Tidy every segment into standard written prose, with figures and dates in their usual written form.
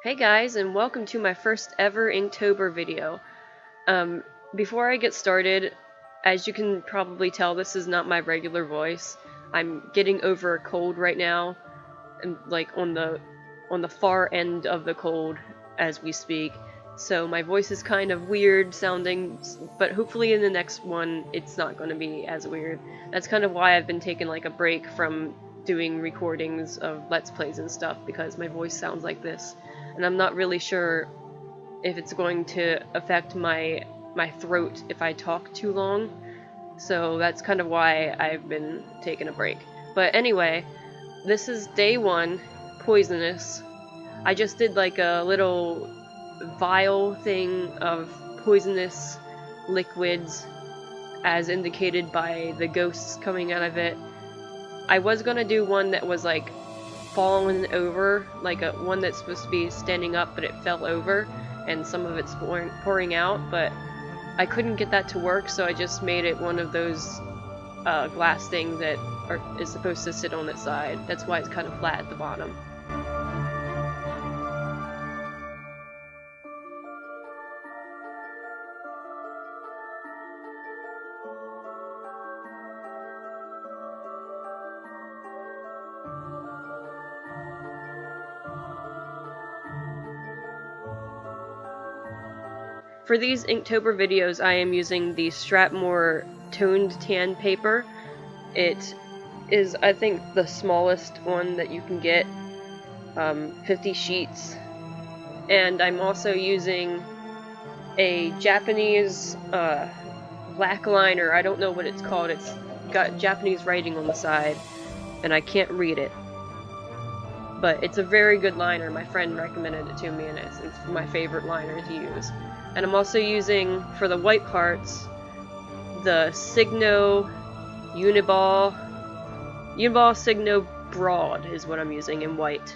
Hey guys, and welcome to my first ever Inktober video. Before I get started, as you can probably tell, this is not my regular voice. I'm getting over a cold right now, and like on the far end of the cold as we speak. So my voice is kind of weird sounding, but hopefully in the next one it's not going to be as weird. That's kind of why I've been taking like a break from doing recordings of Let's Plays and stuff, because my voice sounds like this. And I'm not really sure if it's going to affect my throat if I talk too long, so that's kind of why I've been taking a break. But anyway, this is day 1, Poisonous. I just did like a little vial thing of poisonous liquids as indicated by the ghosts coming out of it. I was gonna do one that was like fallen over, like a one that's supposed to be standing up but it fell over and some of it's pouring out, but I couldn't get that to work, so I just made it one of those glass things that is supposed to sit on its side. That's why it's kind of flat at the bottom. For these Inktober videos, I am using the Strathmore toned tan paper. It is, I think, the smallest one that you can get, 50 sheets. And I'm also using a Japanese black liner. I don't know what it's called. It's got Japanese writing on the side, and I can't read it. But it's a very good liner. My friend recommended it to me, and it's my favorite liner to use. And I'm also using, for the white parts, the Signo Uniball Signo Broad is what I'm using in white.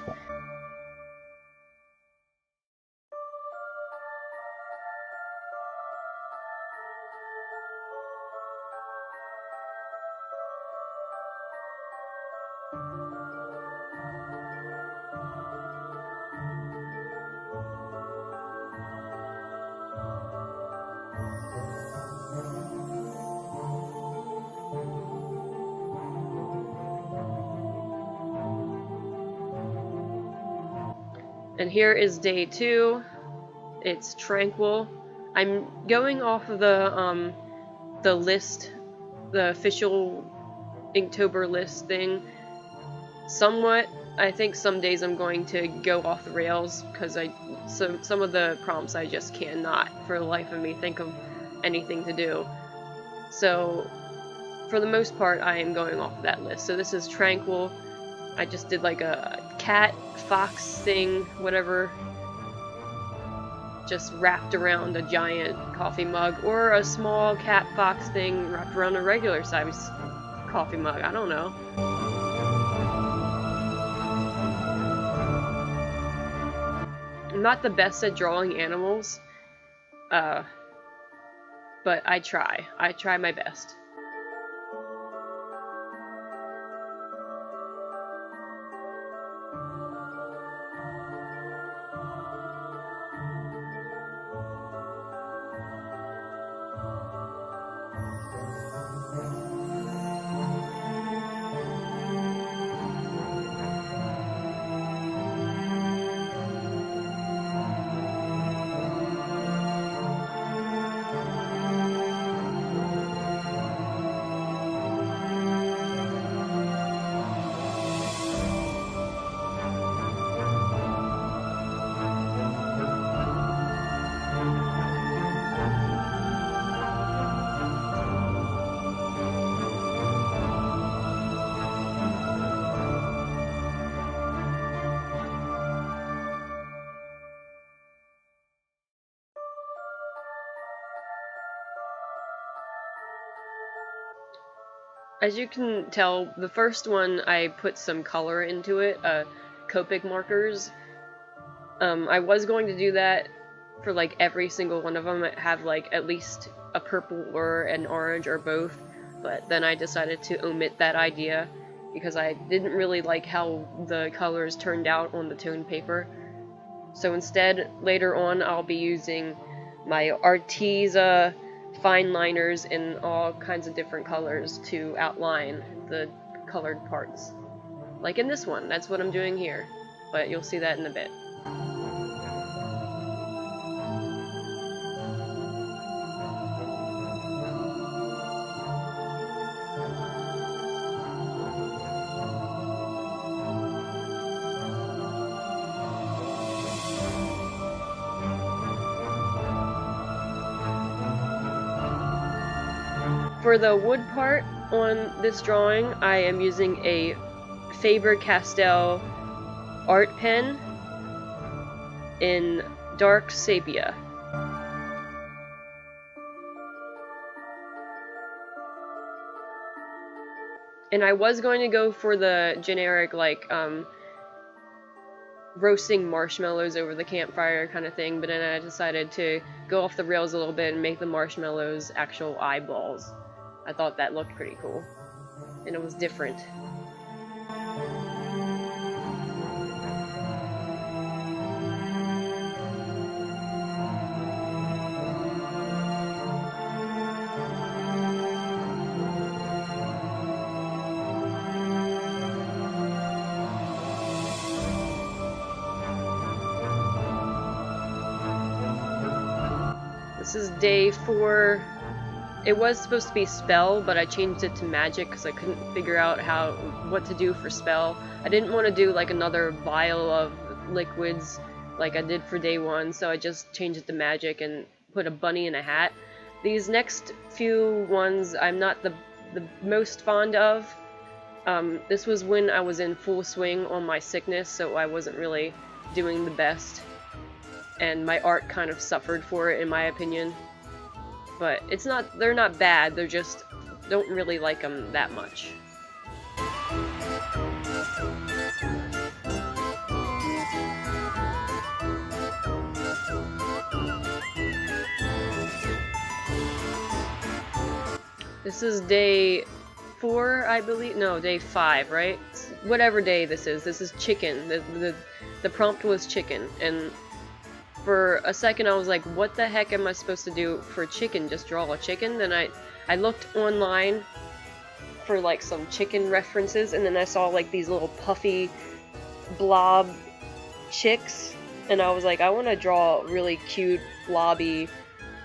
And here is day 2. It's Tranquil. I'm going off of the list, the official Inktober list thing, somewhat. I think some days I'm going to go off the rails, because some of the prompts I just cannot, for the life of me, think of anything to do. So, for the most part, I am going off of that list. So this is Tranquil. I just did like a cat, fox thing, whatever, just wrapped around a giant coffee mug, or a small cat fox thing wrapped around a regular size coffee mug. I don't know. I'm not the best at drawing animals, but I try. I try my best. As you can tell, the first one I put some color into it, Copic markers. I was going to do that for like every single one of them, have like at least a purple or an orange or both, but then I decided to omit that idea because I didn't really like how the colors turned out on the toned paper. So instead, later on, I'll be using my Arteza fine liners in all kinds of different colors to outline the colored parts. Like in this one, that's what I'm doing here, but you'll see that in a bit. For the wood part on this drawing, I am using a Faber-Castell art pen in dark sepia. And I was going to go for the generic, like, roasting marshmallows over the campfire kind of thing, but then I decided to go off the rails a little bit and make the marshmallows actual eyeballs. I thought that looked pretty cool, and it was different. This is day 4. It was supposed to be spell, but I changed it to magic because I couldn't figure out what to do for spell. I didn't want to do like another vial of liquids like I did for day 1, so I just changed it to magic and put a bunny in a hat. These next few ones I'm not the most fond of. This was when I was in full swing on my sickness, so I wasn't really doing the best, and my art kind of suffered for it in my opinion. But they're not bad, they're just, don't really like them that much. This is day 4, I believe. No, day 5, right? Whatever day this is. This is chicken. The prompt was chicken, and for a second I was like, what the heck am I supposed to do for chicken? Just draw a chicken? Then I looked online for like some chicken references, and then I saw like these little puffy blob chicks, and I was like, I want to draw really cute blobby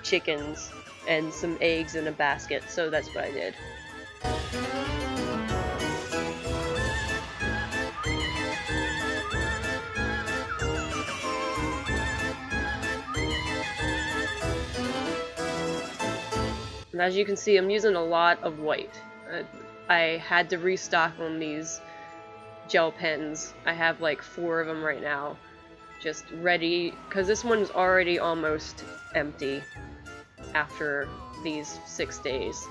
chickens and some eggs in a basket, so that's what I did. And as you can see, I'm using a lot of white. I had to restock on these gel pens. I have like 4 of them right now, just ready, because this one's already almost empty after these 6 days.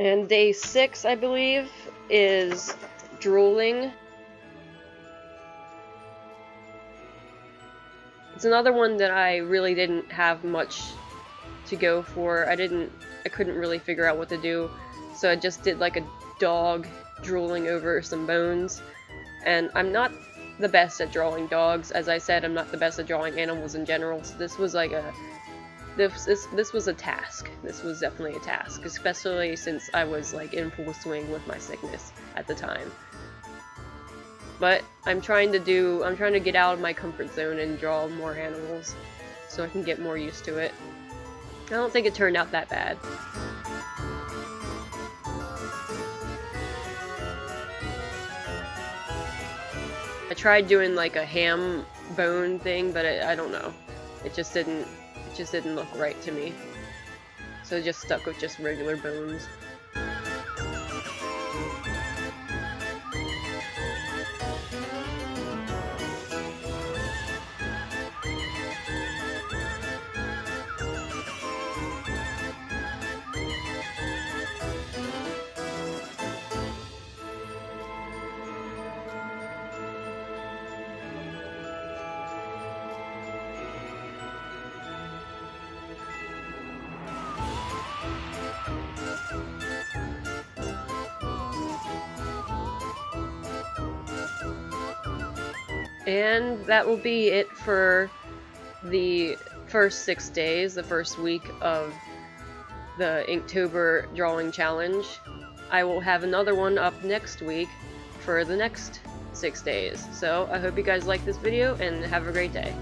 And day 6, I believe, is drooling. It's another one that I really didn't have much to go for. I couldn't really figure out what to do, so I just did like a dog drooling over some bones. And I'm not the best at drawing dogs. As I said, I'm not the best at drawing animals in general, so this was like this was a task. This was definitely a task, especially since I was like in full swing with my sickness at the time. But I'm trying to get out of my comfort zone and draw more animals so I can get more used to it. I don't think it turned out that bad. I tried doing like a ham bone thing, but I don't know. It just didn't look right to me. So I just stuck with just regular bones. And that will be it for the first 6 days, the first week of the Inktober drawing challenge. I will have another one up next week for the next 6 days. So I hope you guys like this video and have a great day.